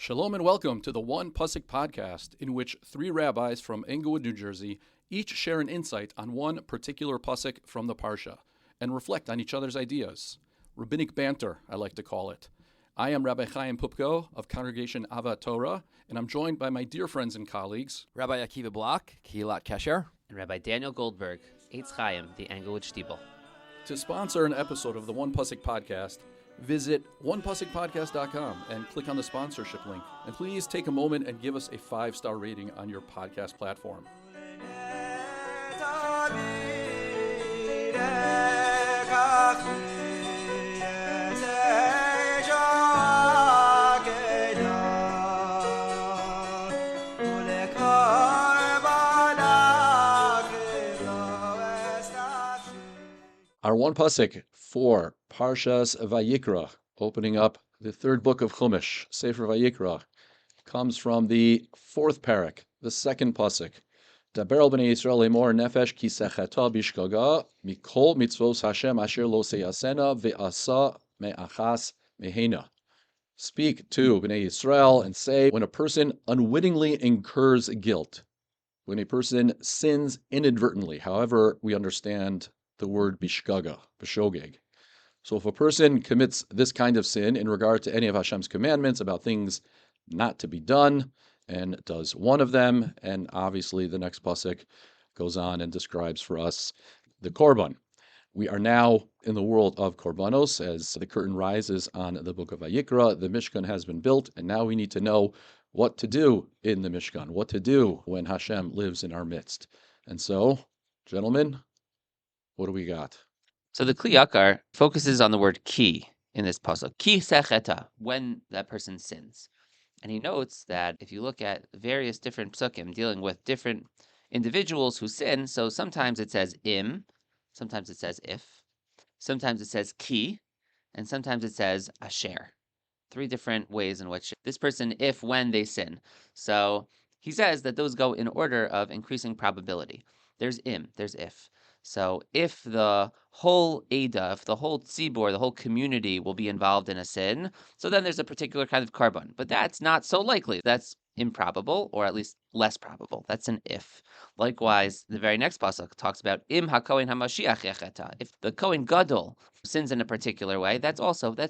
Shalom and welcome to the One Pusik podcast, in which three rabbis from Englewood, New Jersey, each share an insight on one particular pusik from the Parsha and reflect on each other's ideas. Rabbinic banter, I like to call it. I am Rabbi Chaim Pupko of Congregation Ava Torah, and I'm joined by my dear friends and colleagues, Rabbi Akiva Block, Kihilat Kesher, and Rabbi Daniel Goldberg, Eitz Chaim, the Englewood Stiebel. To sponsor an episode of the One Pusik podcast, visit onepussikpodcast.com and click on the sponsorship link. And please take a moment and give us a 5-star rating on your podcast platform. Our one pasuk for Parshas Vayikra, opening up the third book of Chumash, Sefer Vayikra, comes from the fourth parak, the second pasuk. Daber al bnei Yisrael lemor nefesh ki sechata bishgaga mikol mitzvos Hashem asher lo seyasena ve'asa me'achas mehena. Speak to bnei Yisrael and say, when a person unwittingly incurs guilt, when a person sins inadvertently, however we understand the word bishgaga, b'shogeg. So if a person commits this kind of sin in regard to any of Hashem's commandments about things not to be done, and does one of them, and obviously the next pasuk goes on and describes for us the korban. We are now in the world of korbanos as the curtain rises on the book of Vayikra. The Mishkan has been built, and now we need to know what to do in the Mishkan, what to do when Hashem lives in our midst. And so, gentlemen, what do we got? So the Kli Yakar focuses on the word ki in this pasuk. Ki secheta, when that person sins. And he notes that if you look at various different psukim dealing with different individuals who sin, so sometimes it says im, sometimes it says if, sometimes it says ki, and sometimes it says asher. 3 different ways in which this person, if, when they sin. So he says that those go in order of increasing probability. There's im, there's if. So if the whole Ada, if the whole tzibor, the whole community will be involved in a sin, so then there's a particular kind of korban. But that's not so likely. That's improbable, or at least less probable. That's an if. Likewise, the very next pasuk talks about im hakohen hamashiach yecheta. If the Kohen Gadol sins in a particular way, that's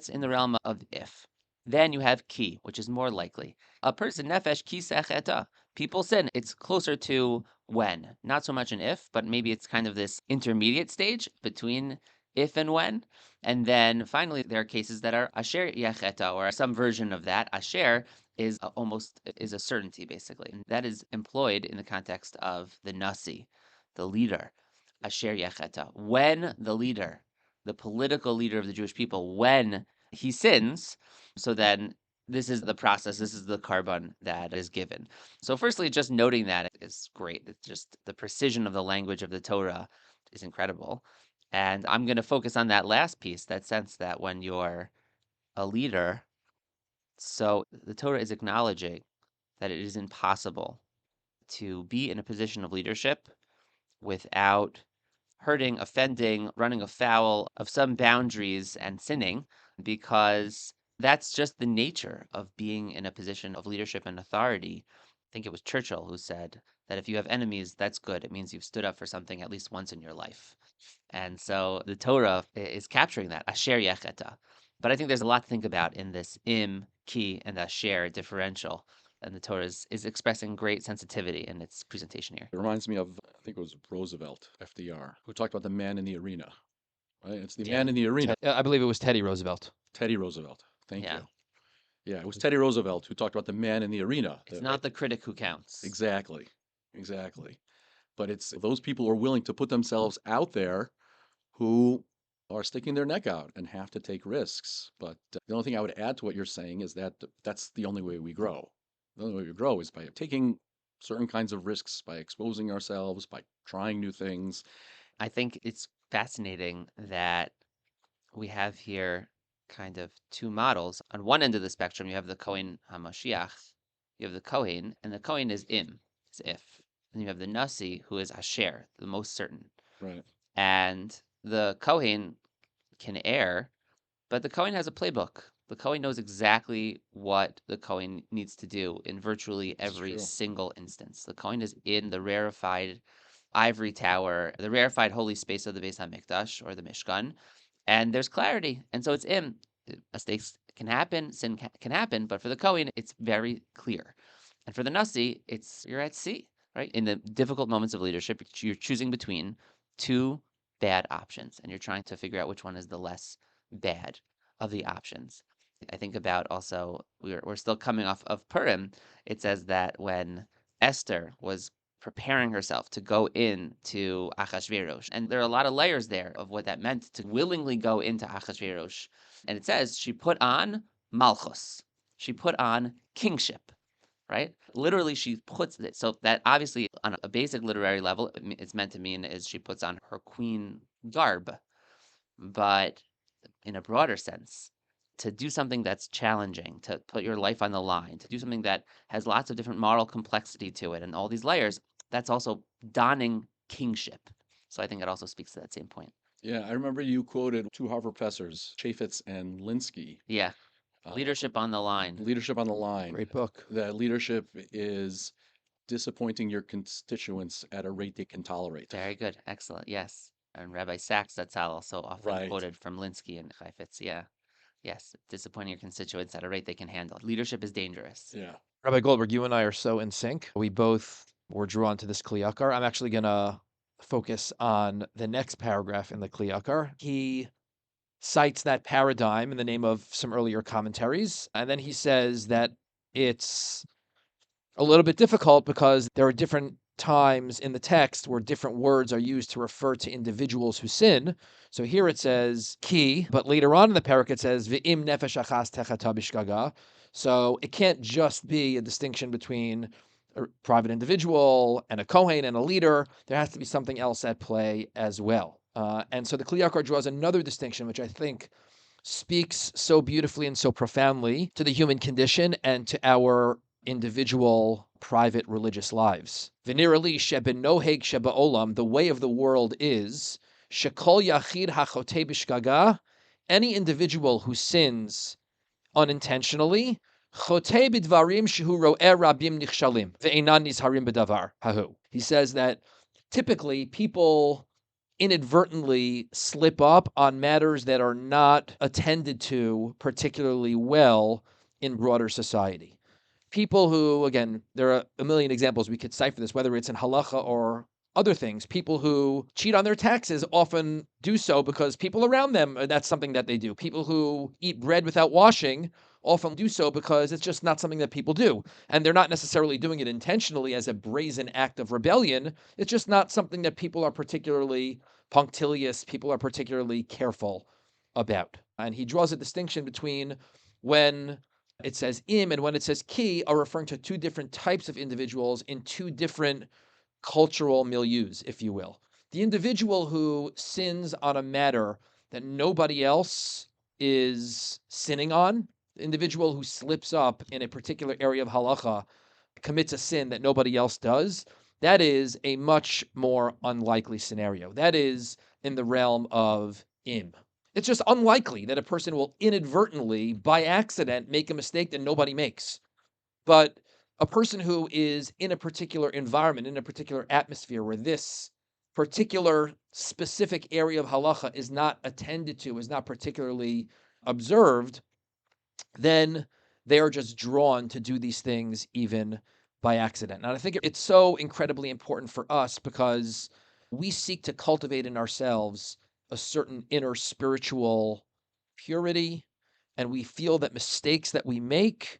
in the realm of if. Then you have ki, which is more likely. A person, nefesh ki secheta. People sin. It's closer to when. Not so much an if, but maybe it's kind of this intermediate stage between if and when. And then finally, there are cases that are asher yecheta, or some version of that. Asher is a certainty, basically. And that is employed in the context of the nasi, the leader. Asher yecheta. When the leader, the political leader of the Jewish people, when he sins, so then this is the process, this is the korban that is given. So firstly, just noting that is great. It's just the precision of the language of the Torah is incredible. And I'm going to focus on that last piece, that sense that when you're a leader, so the Torah is acknowledging that it is impossible to be in a position of leadership without hurting, offending, running afoul of some boundaries and sinning, because that's just the nature of being in a position of leadership and authority. I think it was Churchill who said that if you have enemies, that's good. It means you've stood up for something at least once in your life. And so the Torah is capturing that, asher yecheta. But I think there's a lot to think about in this im, ki, and asher differential. And the Torah is expressing great sensitivity in its presentation here. It reminds me of, I think it was Roosevelt, FDR, who talked about the man in the arena. Right? It's the man in the arena. I believe it was Teddy Roosevelt. Teddy Roosevelt. Thank you. Yeah, it was Teddy Roosevelt who talked about the man in the arena. It's not the critic who counts. Exactly. But it's those people who are willing to put themselves out there who are sticking their neck out and have to take risks. But the only thing I would add to what you're saying is that that's the only way we grow. The only way we grow is by taking certain kinds of risks, by exposing ourselves, by trying new things. I think it's fascinating that we have here kind of 2 models. On one end of the spectrum, you have the Kohen HaMashiach, you have the Kohen, and the Kohen is im, is if. And you have the Nasi, who is asher, the most certain. Right. And the Kohen can err, but the Kohen has a playbook. The Kohen knows exactly what the Kohen needs to do in virtually This is every true. single instance. The Kohen is in the rarefied ivory tower, the rarefied holy space of the Beis HaMikdash or the Mishkan, and there's clarity. And so it's him. Mistakes can happen, sin can happen, but for the Kohen, it's very clear. And for the Nasi, you're at sea, right? In the difficult moments of leadership, you're choosing between two bad options, and you're trying to figure out which one is the less bad of the options. I think about also, we're still coming off of Purim. It says that when Esther was preparing herself to go into Achashverosh, and there are a lot of layers there of what that meant to willingly go into Achashverosh. And it says she put on Malchus, she put on kingship, right? Literally, she puts it. So that obviously, on a basic literary level, it's meant to mean is she puts on her queen garb. But in a broader sense, to do something that's challenging, to put your life on the line, to do something that has lots of different moral complexity to it and all these layers, that's also donning kingship. So I think it also speaks to that same point. Yeah, I remember you quoted two Harvard professors, Chaffetz and Linsky. Yeah. Leadership on the line. Leadership on the Line. Great book. That leadership is disappointing your constituents at a rate they can tolerate. Very good. Excellent. Yes. And Rabbi Sachs, that's also often Right. quoted from Linsky and Chaifetz. Yeah. Yes. Disappointing your constituents at a rate they can handle. Leadership is dangerous. Yeah. Rabbi Goldberg, you and I are so in sync. We both were drawn to this Kli Yakar. I'm actually going to focus on the next paragraph in the Kli Yakar. He cites that paradigm in the name of some earlier commentaries, and then he says that it's a little bit difficult because there are different times in the text where different words are used to refer to individuals who sin. So here it says ki, but later on in the parak it says v'im nefesh achas techata bishgaga. So it can't just be a distinction between a private individual and a kohen and a leader. There has to be something else at play as well. And so the Kli Yakar draws another distinction, which I think speaks so beautifully and so profoundly to the human condition and to our individual private religious lives. Venerally sheben noheg sheba olam, the way of the world is shekol yachid hachote bishgaga, any individual who sins unintentionally, chote bidvarim shehu ro'eh rabim nichshalim ve'enan nizharim bedavar hahu. He says that typically people inadvertently slip up on matters that are not attended to particularly well in broader society. People who, again, there are a million examples we could cite for this, whether it's in halacha or other things. People who cheat on their taxes often do so because people around them, that's something that they do. People who eat bread without washing often do so because it's just not something that people do. And they're not necessarily doing it intentionally as a brazen act of rebellion. It's just not something that people are particularly punctilious, people are particularly careful about. And he draws a distinction between when it says im and when it says ki are referring to two different types of individuals in two different cultural milieus, if you will. The individual who sins on a matter that nobody else is sinning on, the individual who slips up in a particular area of halacha, commits a sin that nobody else does, that is a much more unlikely scenario. That is in the realm of im. It's just unlikely that a person will inadvertently, by accident, make a mistake that nobody makes. But a person who is in a particular environment, in a particular atmosphere where this particular specific area of halacha is not attended to, is not particularly observed, then they are just drawn to do these things even by accident. And I think it's so incredibly important for us because we seek to cultivate in ourselves a certain inner spiritual purity, and we feel that mistakes that we make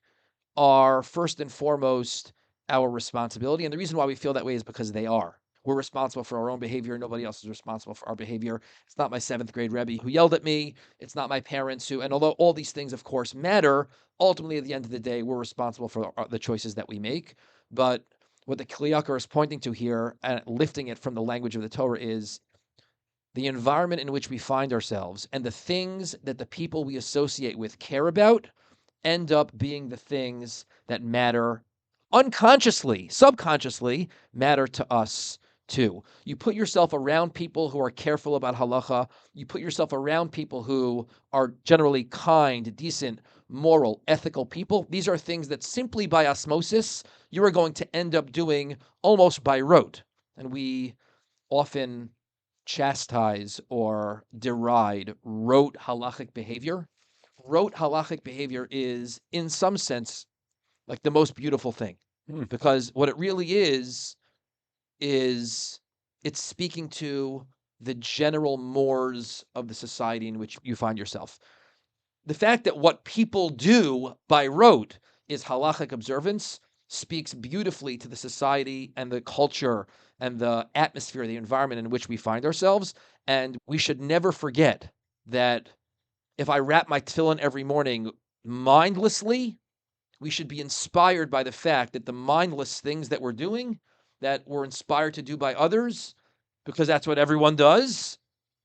are first and foremost our responsibility. And the reason why we feel that way is because they are. We're responsible for our own behavior. Nobody else is responsible for our behavior. It's not my seventh grade Rebbe who yelled at me. It's not my parents who, and although all these things, of course, matter, ultimately at the end of the day, we're responsible for the choices that we make. But what the Kli Yakar is pointing to here, and lifting it from the language of the Torah, is the environment in which we find ourselves and the things that the people we associate with care about end up being the things that matter unconsciously, subconsciously, matter to us too. You put yourself around people who are careful about halacha. You put yourself around people who are generally kind, decent, moral, ethical people. These are things that simply by osmosis, you are going to end up doing almost by rote. And we often chastise or deride rote halachic behavior. Rote halachic behavior is, in some sense, like the most beautiful thing. Because what it really is it's speaking to the general mores of the society in which you find yourself. The fact that what people do by rote is halachic observance speaks beautifully to the society and the culture and the atmosphere, the environment in which we find ourselves. And we should never forget that if I wrap my tefillin every morning mindlessly, we should be inspired by the fact that the mindless things that we're doing, that we're inspired to do by others, because that's what everyone does,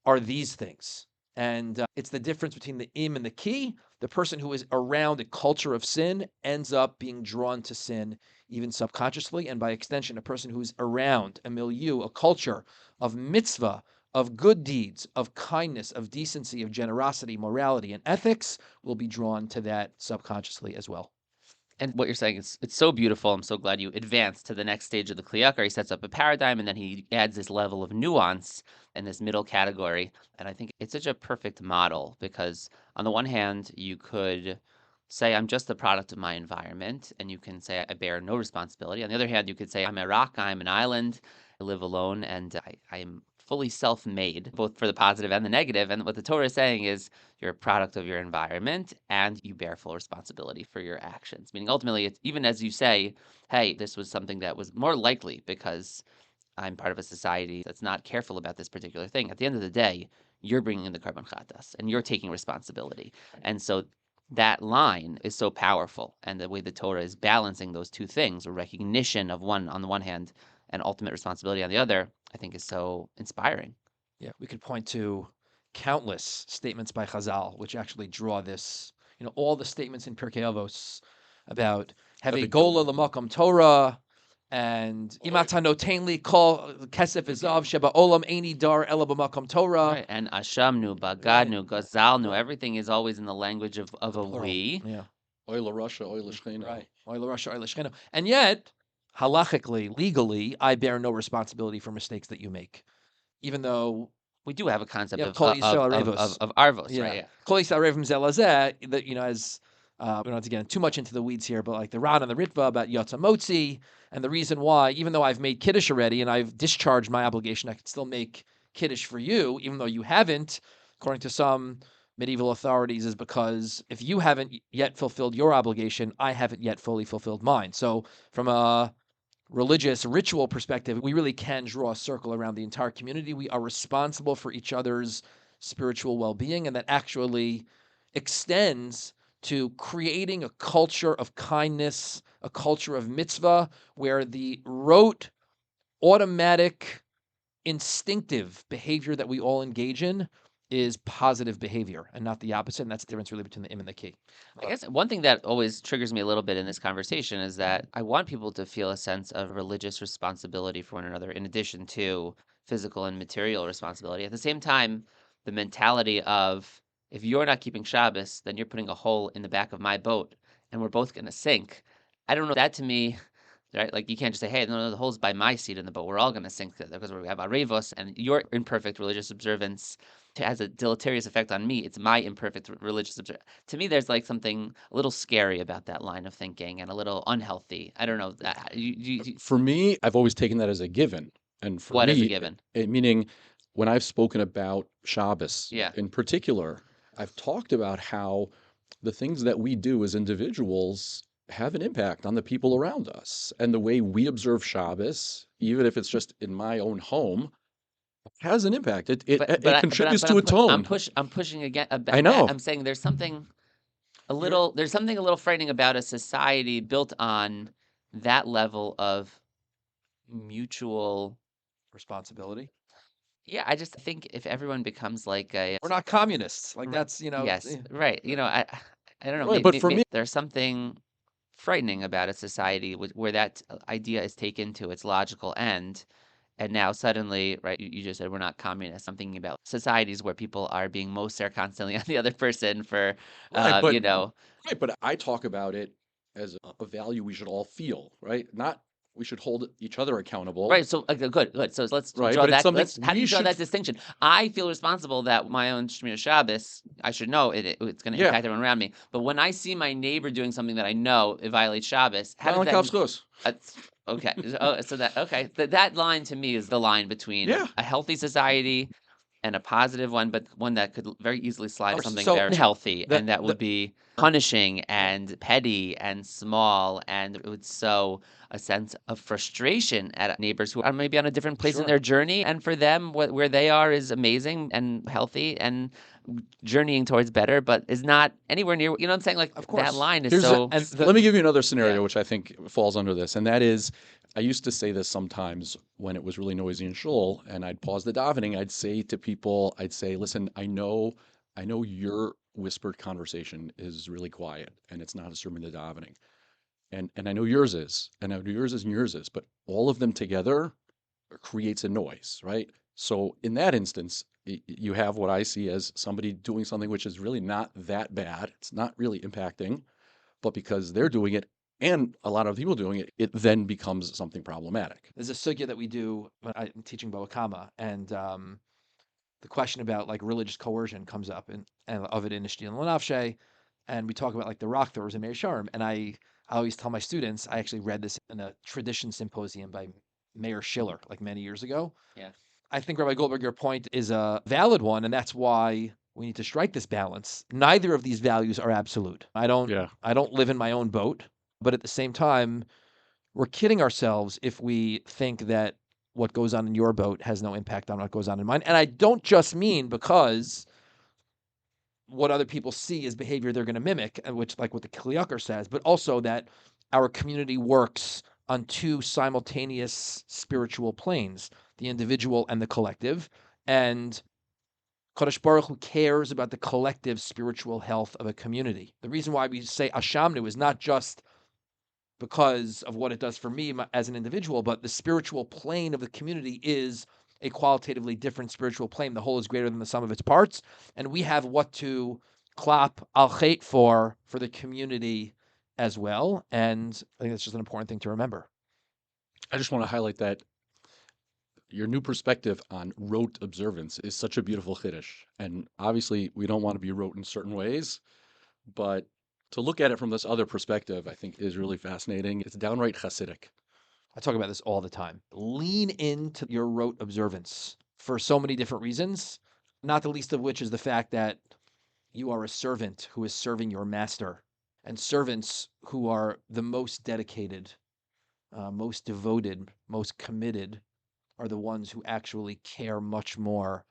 are these things. And it's the difference between the im and the ki. The person who is around a culture of sin ends up being drawn to sin, even subconsciously. And by extension, a person who is around a milieu, a culture of mitzvah, of good deeds, of kindness, of decency, of generosity, morality, and ethics will be drawn to that subconsciously as well. And what you're saying is it's so beautiful. I'm so glad you advanced to the next stage of the Kli Yakar. He sets up a paradigm, and then he adds this level of nuance in this middle category. And I think it's such a perfect model because on the one hand, you could say I'm just the product of my environment, and you can say I bear no responsibility. On the other hand, you could say I'm a rock, I'm an island, I live alone, and I am fully self-made, both for the positive and the negative. And what the Torah is saying is you're a product of your environment and you bear full responsibility for your actions. Meaning ultimately, it's even as you say, hey, this was something that was more likely because I'm part of a society that's not careful about this particular thing. At the end of the day, you're bringing in the carbon khatas and you're taking responsibility. And so that line is so powerful. And the way the Torah is balancing those two things, a recognition of one on the one hand and ultimate responsibility on the other, I think is so inspiring. Yeah, we could point to countless statements by Chazal which actually draw this. All the statements in Pirkei Avos about have a gola l'makom Torah and imata notenli kol kesef izav sheba olam eini dar ela b'makom Torah. Right, and ashamnu, bagadnu, gazalnu, everything is always in the language of a Plural. we. Yeah. Oil Russia, oil Shcheno. Right. Oil Russia, oil Shcheno. And yet, halachically, legally, I bear no responsibility for mistakes that you make. Even though we do have a concept Yeah, of Kol Yisrael Arevos. arvos, Yeah. right? Yeah. Kol Yisrael Arevim Zelazeh, that, as we don't have to get too much into the weeds here, but like the Ran and the Ritva about Yotza Motzi, and the reason why, even though I've made Kiddush already and I've discharged my obligation, I can still make Kiddush for you, even though you haven't, according to some medieval authorities, is because if you haven't yet fulfilled your obligation, I haven't yet fully fulfilled mine. So from a religious ritual perspective, we really can draw a circle around the entire community. We are responsible for each other's spiritual well-being, and that actually extends to creating a culture of kindness, a culture of mitzvah, where the rote, automatic, instinctive behavior that we all engage in is positive behavior and not the opposite. And that's the difference really between the im and the ki. I guess one thing that always triggers me a little bit in this conversation is that I want people to feel a sense of religious responsibility for one another in addition to physical and material responsibility. At the same time, the mentality of if you're not keeping Shabbos, then you're putting a hole in the back of my boat and we're both going to sink. I don't know. That to me, right? Like you can't just say, hey, no, the hole's by my seat in the boat. We're all going to sink because we have arevos and your imperfect religious observance has a deleterious effect on me. It's my imperfect religious observance. To me, there's like something a little scary about that line of thinking and a little unhealthy. I don't know. For me, I've always taken that as a given. And for What me, is a given? Meaning when I've spoken about Shabbos Yeah. in particular, I've talked about how the things that we do as individuals have an impact on the people around us. And the way we observe Shabbos, even if it's just in my own home, has an impact. It contributes to a tone. I'm pushing again. I know. I'm saying there's something a little frightening about a society built on that level of mutual responsibility. Yeah, I just think if everyone becomes like a We're not communists. Like that's, yes, right. I don't know. Right, but for me, there's something frightening about a society where that idea is taken to its logical end, And now suddenly, right, you just said we're not communists. I'm thinking about societies where people are being moser constantly on the other person for, Right, but you know, right, but I talk about it as a value we should all feel, right? Not we should hold each other accountable, right. So good. So let's right? draw But it's that. something How do we you draw should, that distinction? I feel responsible that my own Shmir Shabbos, I should know it's going to yeah. impact everyone around me. But when I see my neighbor doing something that I know it violates Shabbos, how Kind of does like that? Kafskos. That's okay. So that okay. That line to me is the line between Yeah, a healthy society and a positive one, but one that could very easily slide to something So very unhealthy, the and that the would be punishing and petty and small, and it would sow a sense of frustration at neighbors who are maybe on a different place in sure. their journey, and for them, where they are is amazing and healthy and journeying towards better, but is not anywhere near. You know what I'm saying? Like Of that course. line is here's so. And let me give you another Yeah. scenario which I think falls under this, and that is I used to say this sometimes when it was really noisy in shul, and I'd pause the davening. I'd say to people, I'd say, "Listen, I know your whispered conversation is really quiet, and it's not disturbing the davening, and I know yours is, and I know yours is, and yours is, but all of them together creates a noise, right? So in that instance, you have what I see as somebody doing something which is really not that bad. It's not really impacting, but because they're doing it and a lot of people doing it, it then becomes something problematic. there's a sugya that we do when I'm teaching Bava and the question about like religious coercion comes up and of it in Ishti and Lanavshe, and we talk about like the rock throwers in Meir Sharm. And I always tell my students, I actually read this in a tradition symposium by Mayor Schiller like many years ago. Yeah. I think Rabbi Goldberg, your point is a valid one, and that's why we need to strike this balance. Neither of these values are absolute. Yeah. I don't live in my own boat, but at the same time, we're kidding ourselves if we think that what goes on in your boat has no impact on what goes on in mine. And I don't just mean because what other people see is behavior they're going to mimic, which like what the Kli says, but also that our community works on two simultaneous spiritual planes, the individual and the collective. And Kodesh Baruch Hu cares about the collective spiritual health of a community. The reason why we say Ashamnu is not just because of what it does for me as an individual, but the spiritual plane of the community is a qualitatively different spiritual plane. The whole is greater than the sum of its parts, and we have what to clap al chait for the community as well. And I think that's just an important thing to remember. I just want to highlight that your new perspective on rote observance is such a beautiful chiddush. And obviously, we don't want to be rote in certain ways, but to look at it from this other perspective, I think is really fascinating. It's downright Hasidic. I talk about this all the time. Lean into your rote observance for so many different reasons, not the least of which is the fact that you are a servant who is serving your master. And servants who are the most dedicated, most devoted, most committed are the ones who actually care much more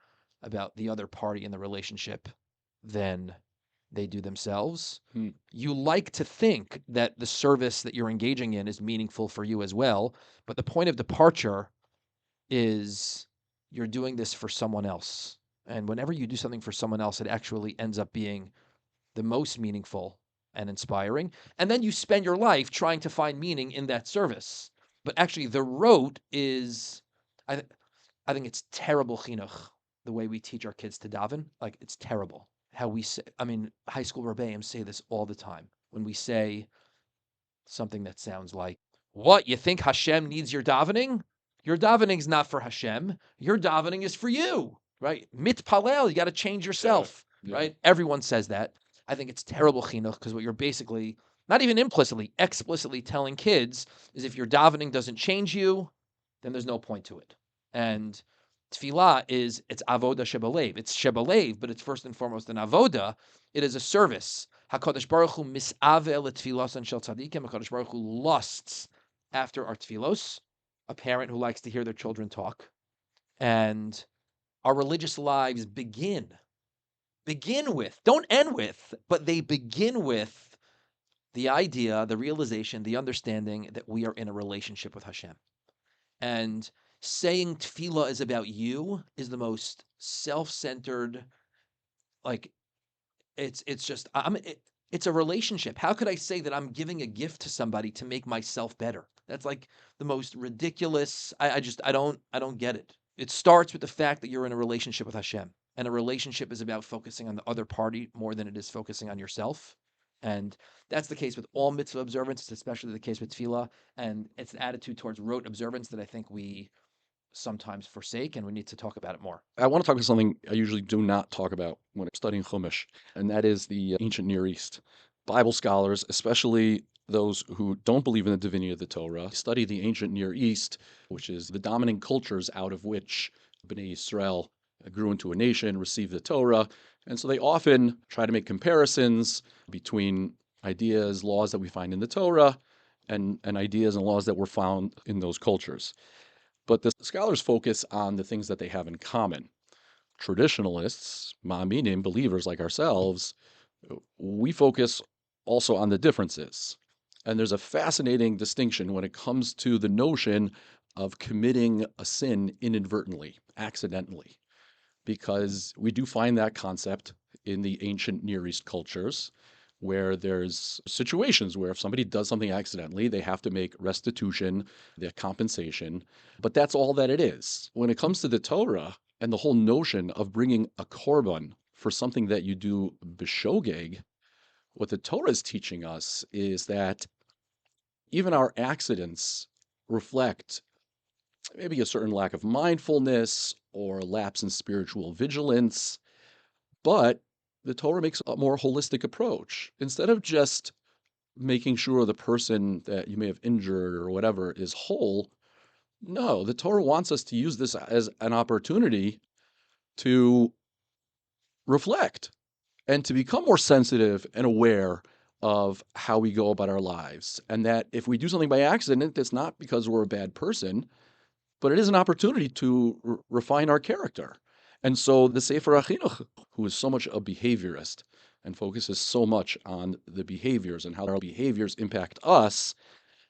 about the other party in the relationship than they do themselves. Hmm. You like to think that the service that you're engaging in is meaningful for you as well, but the point of departure is you're doing this for someone else. And whenever you do something for someone else, it actually ends up being the most meaningful and inspiring. And then you spend your life trying to find meaning in that service. But actually, the rote is, I, I think it's terrible chinuch, the way we teach our kids to daven. Like, it's terrible. How we say, I mean, high school rebbeim say this all the time. When we say something that sounds like, what, you think Hashem needs your davening? Your davening's not for Hashem. Your davening is for you, right? Mitpalel, you got to change yourself, Yeah. right? Everyone says that. I think it's terrible chinuch because what you're basically, not even implicitly, explicitly telling kids is if your davening doesn't change you, then there's no point to it. And tefillah it's avoda shebalev. It's shebalev, but it's first and foremost an avoda. It is a service. HaKadosh Baruch Hu misave letfilos and shel tzadikim. HaKadosh Baruch Hu lusts after our tfilos, a parent who likes to hear their children talk. And our religious lives begin with, don't end with, but they begin with the idea, the realization, the understanding that we are in a relationship with Hashem. And saying tefillah is about you is the most self-centered, like it's just It's a relationship. How could I say that I'm giving a gift to somebody to make myself better? That's like the most ridiculous. I don't get it. It starts with the fact that you're in a relationship with Hashem, and a relationship is about focusing on the other party more than it is focusing on yourself. And that's the case with all mitzvah observance. It's especially the case with tefillah, and it's an attitude towards rote observance that I think we sometimes forsake, and we need to talk about it more. I want to talk about something I usually do not talk about when I'm studying Chumash, and that is the ancient Near East. Bible scholars, especially those who don't believe in the divinity of the Torah, study the ancient Near East, which is the dominant cultures out of which Bnei Israel grew into a nation, received the Torah. And so they often try to make comparisons between ideas, laws that we find in the Torah, and ideas and laws that were found in those cultures. But the scholars focus on the things that they have in common. Traditionalists, ma'aminim, believers like ourselves, we focus also on the differences. And there's a fascinating distinction when it comes to the notion of committing a sin inadvertently, accidentally, because we do find that concept in the ancient Near East cultures, where there's situations where if somebody does something accidentally, they have to make restitution, their compensation, but that's all that it is. When it comes to the Torah and the whole notion of bringing a korban for something that you do b'shogeg, what the Torah is teaching us is that even our accidents reflect maybe a certain lack of mindfulness or a lapse in spiritual vigilance, but the Torah makes a more holistic approach. Instead of just making sure the person that you may have injured or whatever is whole, no, the Torah wants us to use this as an opportunity to reflect and to become more sensitive and aware of how we go about our lives. And that if we do something by accident, it's not because we're a bad person, but it is an opportunity to refine our character. And so the Sefer HaChinuch, who is so much a behaviorist and focuses so much on the behaviors and how our behaviors impact us,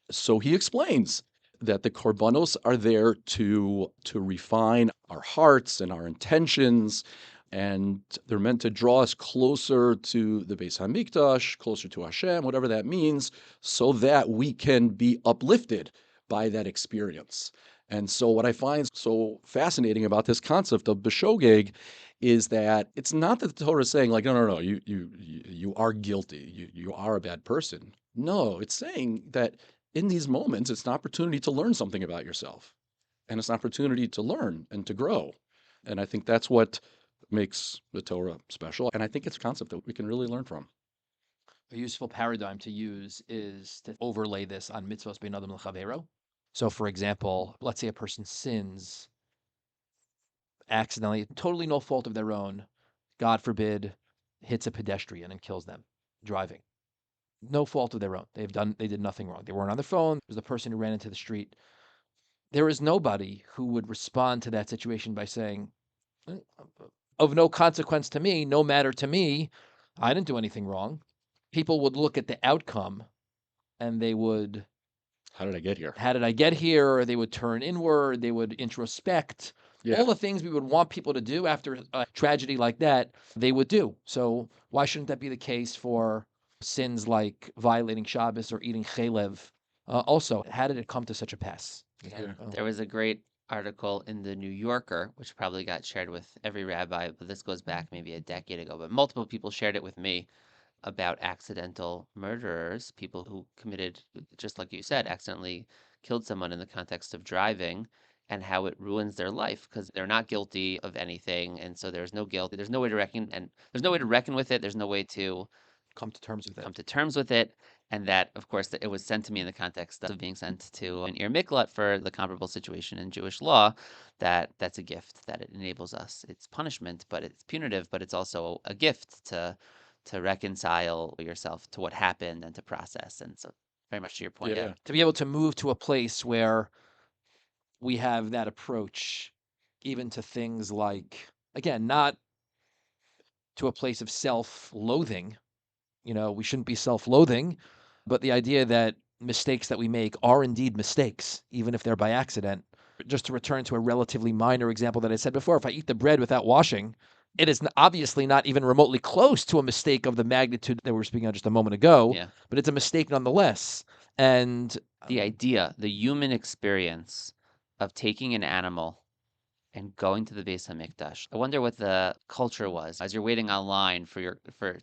so he explains that the korbanos are there to refine our hearts and our intentions, and they're meant to draw us closer to the Beis Hamikdash, closer to Hashem, whatever that means, so that we can be uplifted by that experience. And so what I find so fascinating about this concept of b'shogeg is that it's not that the Torah is saying like, no, you are guilty, you are a bad person. No, it's saying that in these moments, it's an opportunity to learn something about yourself, and it's an opportunity to learn and to grow. And I think that's what makes the Torah special. And I think it's a concept that we can really learn from. A useful paradigm to use is to overlay this on mitzvos bein adam l'chavero. So, for example, let's say a person sins accidentally, totally no fault of their own, God forbid, hits a pedestrian and kills them driving. No fault of their own. They did nothing wrong. They weren't on their phone. It was the person who ran into the street. There is nobody who would respond to that situation by saying, of no consequence to me, no matter to me, I didn't do anything wrong. People would look at the outcome and they would, How did I get here? how did I get here? Or they would turn inward, they would introspect. Yeah. All the things we would want people to do after a tragedy like that, they would do. So why shouldn't that be the case for sins like violating Shabbos or eating chalev? Also, how did it come to such a pass? Yeah. There was a great article in the New Yorker, which probably got shared with every rabbi, but this goes back maybe a decade ago, but multiple people shared it with me about accidental murderers, people who committed, just like you said, accidentally killed someone in the context of driving, and how it ruins their life because they're not guilty of anything, and so there's no guilt. There's no way to reckon, and there's no way to reckon with it. There's no way to Come to terms with it. come to terms with it. And that, of course, that it was sent to me in the context of being sent to an Ir Miklat for the comparable situation in Jewish law, that's a gift, that it enables us. It's punishment, but it's punitive, but it's also a gift to reconcile yourself to what happened and to process. And so very much to your point. Yeah. To be able to move to a place where we have that approach, even to things like, again, not to a place of self-loathing. We shouldn't be self-loathing, but the idea that mistakes that we make are indeed mistakes, even if they're by accident. Just to return to a relatively minor example that I said before, if I eat the bread without washing, It is obviously not even remotely close to a mistake of the magnitude that we were speaking on just a moment ago, Yeah. but it's a mistake nonetheless. And The idea, the human experience of taking an animal and going to the Beis Hamikdash. I wonder what the culture was as you're waiting online for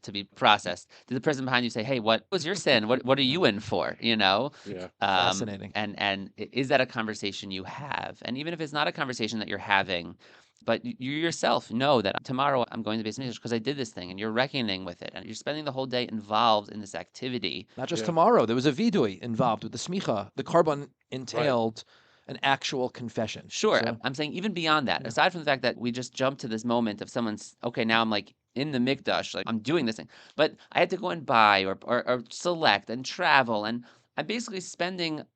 to be processed. Did the person behind you say, "Hey, what was your sin? What are you in for?" You know, Yeah. Fascinating. And is that a conversation you have? And even if it's not a conversation that you're having, but you yourself know that tomorrow I'm going to Beis Hamikdash because I did this thing, and you're reckoning with it, and you're spending the whole day involved in this activity. Not just Yeah. tomorrow. There was a vidui involved with the smicha. The carbon entailed an actual confession. Sure. So, I'm saying even beyond that, Yeah. aside from the fact that we just jumped to this moment of someone's, okay, now I'm like in the mikdash, like I'm doing this thing, but I had to go and buy or select and travel. And I'm basically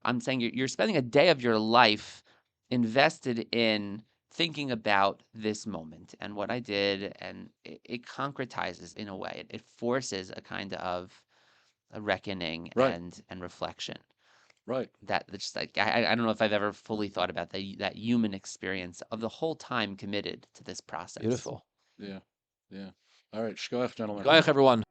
I'm saying you're spending a day of your life invested in thinking about this moment and what I did. And it concretizes in a way, it forces a kind of a reckoning Right. and reflection. Right. That's just like I don't know if I've ever fully thought about that human experience of the whole time committed to this process. beautiful. Yeah. Yeah. All right. Shkoyach, gentlemen. Goyach, everyone.